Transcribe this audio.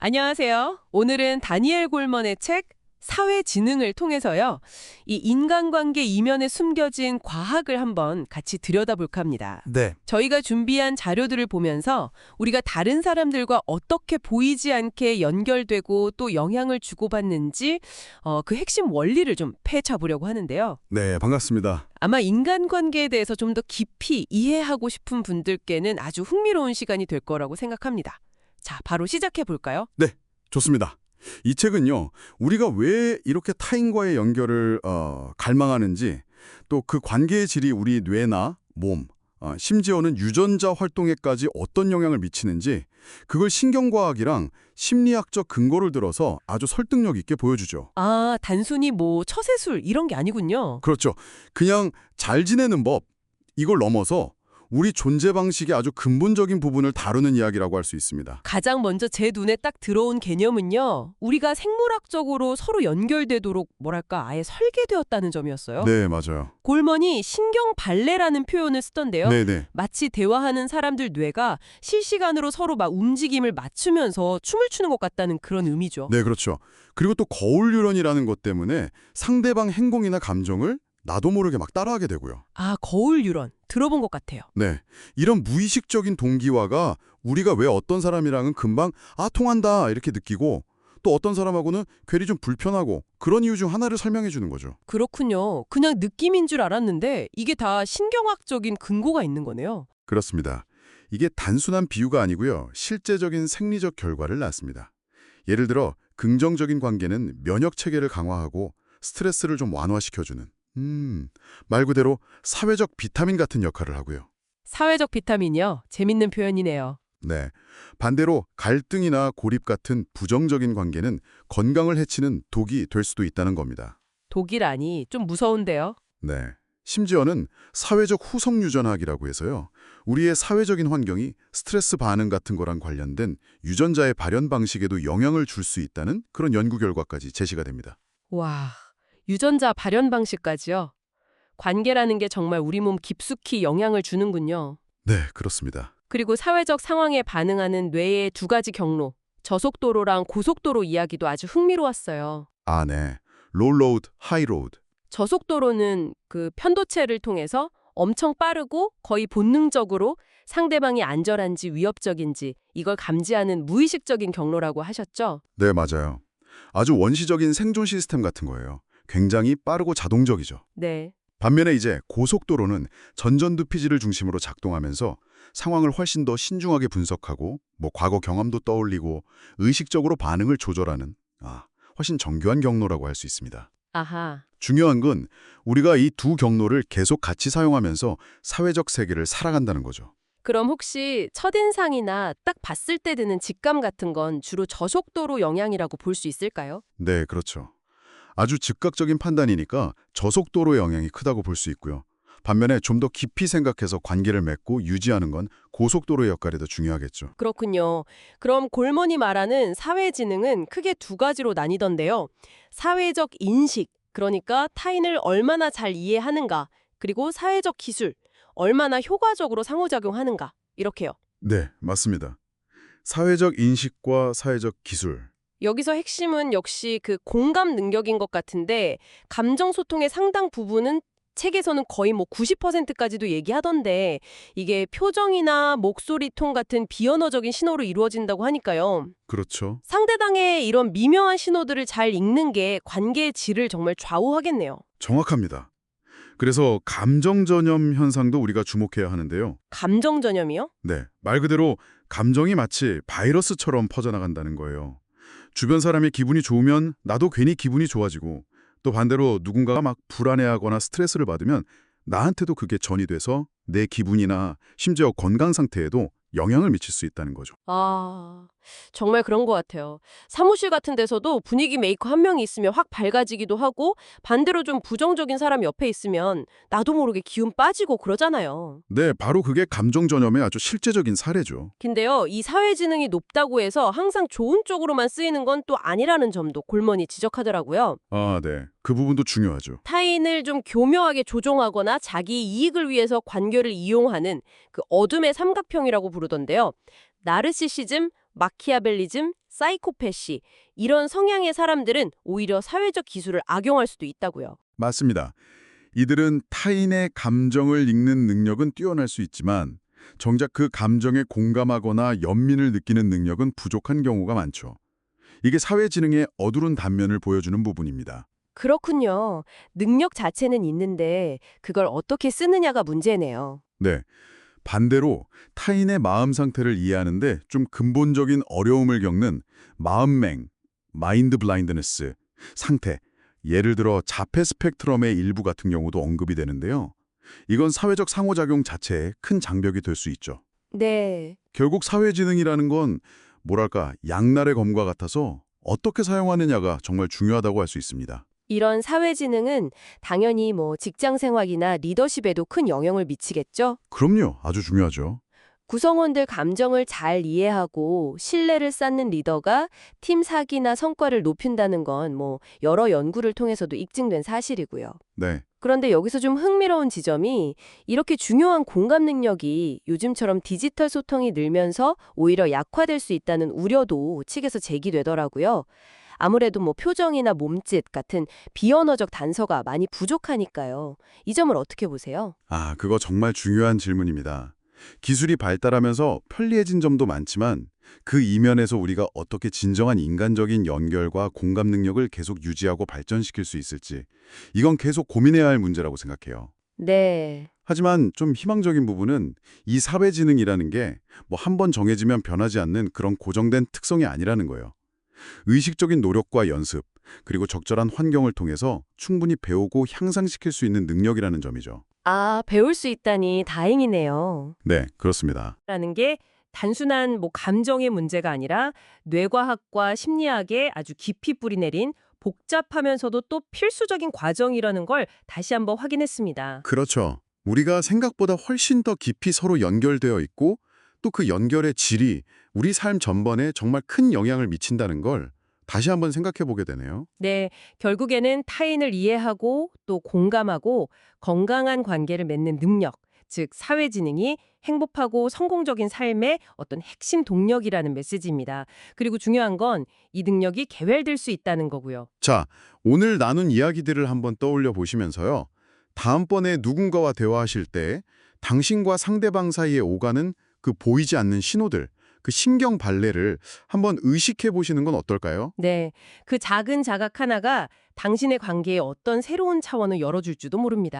안녕하세요. 오늘은 다니엘 골먼의 책 사회지능을 통해서요. 이 인간관계 이면에 숨겨진 과학을 한번 같이 들여다볼까 합니다. 네, 저희가 준비한 자료들을 보면서 우리가 다른 사람들과 어떻게 보이지 않게 연결되고 또 영향을 주고받는지 그 핵심 원리를 좀 파헤쳐 보려고 하는데요. 네, 반갑습니다. 아마 인간관계에 대해서 좀 더 깊이 이해하고 싶은 분들께는 아주 흥미로운 시간이 될 거라고 생각합니다. 자, 바로 시작해 볼까요? 네, 좋습니다. 이 책은요, 우리가 왜 이렇게 타인과의 연결을 갈망하는지, 또 그 관계의 질이 우리 뇌나 몸, 심지어는 유전자 활동에까지 어떤 영향을 미치는지, 그걸 신경과학이랑 심리학적 근거를 들어서 아주 설득력 있게 보여주죠. 아, 단순히 뭐 처세술 이런 게 아니군요. 그렇죠. 그냥 잘 지내는 법, 이걸 넘어서 우리 존재 방식의 아주 근본적인 부분을 다루는 이야기라고 할 수 있습니다. 가장 먼저 제 눈에 딱 들어온 개념은요. 우리가 생물학적으로 서로 연결되도록 뭐랄까 아예 설계되었다는 점이었어요. 네, 맞아요. 골먼이 신경 발레라는 표현을 쓰던데요. 네네. 마치 대화하는 사람들 뇌가 실시간으로 서로 막 움직임을 맞추면서 춤을 추는 것 같다는 그런 의미죠. 네, 그렇죠. 그리고 또 거울 유런이라는 것 때문에 상대방 행동이나 감정을 나도 모르게 막 따라하게 되고요. 아, 거울 유런. 들어본 것 같아요. 네, 이런 무의식적인 동기화가 우리가 왜 어떤 사람이랑은 금방 통한다 이렇게 느끼고 또 어떤 사람하고는 괜히 좀 불편하고 그런 이유 중 하나를 설명해 주는 거죠. 그렇군요. 그냥 느낌인 줄 알았는데 이게 다 신경학적인 근거가 있는 거네요. 그렇습니다. 이게 단순한 비유가 아니고요. 실제적인 생리적 결과를 낳습니다. 예를 들어 긍정적인 관계는 면역 체계를 강화하고 스트레스를 좀 완화시켜주는 말 그대로 사회적 비타민 같은 역할을 하고요. 사회적 비타민이요. 재밌는 표현이네요. 네. 반대로 갈등이나 고립 같은 부정적인 관계는 건강을 해치는 독이 될 수도 있다는 겁니다. 독이라니 좀 무서운데요. 네. 심지어는 사회적 후속 유전학이라고 해서요. 우리의 사회적인 환경이 스트레스 반응 같은 거랑 관련된 유전자의 발현 방식에도 영향을 줄 수 있다는 그런 연구 결과까지 제시가 됩니다. 와, 유전자 발현 방식까지요. 관계라는 게 정말 우리 몸 깊숙이 영향을 주는군요. 네, 그렇습니다. 그리고 사회적 상황에 반응하는 뇌의 두 가지 경로, 저속도로랑 고속도로 이야기도 아주 흥미로웠어요. 네. low load, high load. 저속도로는 그 편도체를 통해서 엄청 빠르고 거의 본능적으로 상대방이 안전한지 위협적인지 이걸 감지하는 무의식적인 경로라고 하셨죠? 네, 맞아요. 아주 원시적인 생존 시스템 같은 거예요. 굉장히 빠르고 자동적이죠. 네. 반면에 이제 고속도로는 전전두피지를 중심으로 작동하면서 상황을 훨씬 더 신중하게 분석하고 과거 경험도 떠올리고 의식적으로 반응을 조절하는 훨씬 정교한 경로라고 할 수 있습니다. 아하. 중요한 건 우리가 이 두 경로를 계속 같이 사용하면서 사회적 세계를 살아간다는 거죠. 그럼 혹시 첫인상이나 딱 봤을 때 드는 직감 같은 건 주로 저속도로 영향이라고 볼 수 있을까요? 네, 그렇죠. 아주 즉각적인 판단이니까 저속도로의 영향이 크다고 볼 수 있고요. 반면에 좀 더 깊이 생각해서 관계를 맺고 유지하는 건 고속도로의 역할이 더 중요하겠죠. 그렇군요. 그럼 골먼이 말하는 사회지능은 크게 두 가지로 나뉘던데요. 사회적 인식, 그러니까 타인을 얼마나 잘 이해하는가, 그리고 사회적 기술, 얼마나 효과적으로 상호작용하는가, 이렇게요. 네, 맞습니다. 사회적 인식과 사회적 기술. 여기서 핵심은 역시 그 공감 능력인 것 같은데 감정 소통의 상당 부분은 책에서는 거의 90%까지도 얘기하던데 이게 표정이나 목소리 톤 같은 비언어적인 신호로 이루어진다고 하니까요. 그렇죠. 상대방의 이런 미묘한 신호들을 잘 읽는 게 관계의 질을 정말 좌우하겠네요. 정확합니다. 그래서 감정 전염 현상도 우리가 주목해야 하는데요. 감정 전염이요? 네, 말 그대로 감정이 마치 바이러스처럼 퍼져나간다는 거예요. 주변 사람이 기분이 좋으면 나도 괜히 기분이 좋아지고 또 반대로 누군가가 막 불안해하거나 스트레스를 받으면 나한테도 그게 전이 돼서 내 기분이나 심지어 건강 상태에도 영향을 미칠 수 있다는 거죠. 아, 정말 그런 것 같아요. 사무실 같은 데서도 분위기 메이커 한 명이 있으면 확 밝아지기도 하고 반대로 좀 부정적인 사람 옆에 있으면 나도 모르게 기운 빠지고 그러잖아요. 네, 바로 그게 감정 전염의 아주 실제적인 사례죠. 근데요, 이 사회지능이 높다고 해서 항상 좋은 쪽으로만 쓰이는 건 또 아니라는 점도 골먼이 지적하더라고요. 네. 그 부분도 중요하죠. 타인을 좀 교묘하게 조종하거나 자기 이익을 위해서 관계를 이용하는 그 어둠의 삼각형이라고 부르던데요. 나르시시즘, 마키아벨리즘, 사이코패시 이런 성향의 사람들은 오히려 사회적 기술을 악용할 수도 있다고요. 맞습니다. 이들은 타인의 감정을 읽는 능력은 뛰어날 수 있지만 정작 그 감정에 공감하거나 연민을 느끼는 능력은 부족한 경우가 많죠. 이게 사회지능의 어두른 단면을 보여주는 부분입니다. 그렇군요. 능력 자체는 있는데 그걸 어떻게 쓰느냐가 문제네요. 네. 반대로 타인의 마음 상태를 이해하는데 좀 근본적인 어려움을 겪는 마음맹, 마인드 블라인드네스 상태, 예를 들어 자폐 스펙트럼의 일부 같은 경우도 언급이 되는데요. 이건 사회적 상호작용 자체에 큰 장벽이 될 수 있죠. 네. 결국 사회지능이라는 건 뭐랄까 양날의 검과 같아서 어떻게 사용하느냐가 정말 중요하다고 할 수 있습니다. 이런 사회지능은 당연히 뭐 직장 생활이나 리더십에도 큰 영향을 미치겠죠? 그럼요. 아주 중요하죠. 구성원들 감정을 잘 이해하고 신뢰를 쌓는 리더가 팀 사기나 성과를 높인다는 건 뭐 여러 연구를 통해서도 입증된 사실이고요. 네. 그런데 여기서 좀 흥미로운 지점이 이렇게 중요한 공감 능력이 요즘처럼 디지털 소통이 늘면서 오히려 약화될 수 있다는 우려도 측에서 제기되더라고요. 아무래도 뭐 표정이나 몸짓 같은 비언어적 단서가 많이 부족하니까요. 이 점을 어떻게 보세요? 아, 그거 정말 중요한 질문입니다. 기술이 발달하면서 편리해진 점도 많지만 그 이면에서 우리가 어떻게 진정한 인간적인 연결과 공감 능력을 계속 유지하고 발전시킬 수 있을지 이건 계속 고민해야 할 문제라고 생각해요. 네. 하지만 좀 희망적인 부분은 이 사회지능이라는 게 뭐 한 번 정해지면 변하지 않는 그런 고정된 특성이 아니라는 거예요. 의식적인 노력과 연습, 그리고 적절한 환경을 통해서 충분히 배우고 향상시킬 수 있는 능력이라는 점이죠. 아, 배울 수 있다니 다행이네요. 네, 그렇습니다. 라는 게 단순한 뭐 감정의 문제가 아니라 뇌과학과 심리학에 아주 깊이 뿌리내린 복잡하면서도 또 필수적인 과정이라는 걸 다시 한번 확인했습니다. 그렇죠. 우리가 생각보다 훨씬 더 깊이 서로 연결되어 있고 또 그 연결의 질이 우리 삶 전반에 정말 큰 영향을 미친다는 걸 다시 한번 생각해 보게 되네요. 네, 결국에는 타인을 이해하고 또 공감하고 건강한 관계를 맺는 능력, 즉 사회지능이 행복하고 성공적인 삶의 어떤 핵심 동력이라는 메시지입니다. 그리고 중요한 건 이 능력이 개발될 수 있다는 거고요. 자, 오늘 나눈 이야기들을 한번 떠올려 보시면서요. 다음번에 누군가와 대화하실 때 당신과 상대방 사이에 오가는 그 보이지 않는 신호들, 그 신경 발레를 한번 의식해 보시는 건 어떨까요? 네, 그 작은 자각 하나가 당신의 관계에 어떤 새로운 차원을 열어줄지도 모릅니다.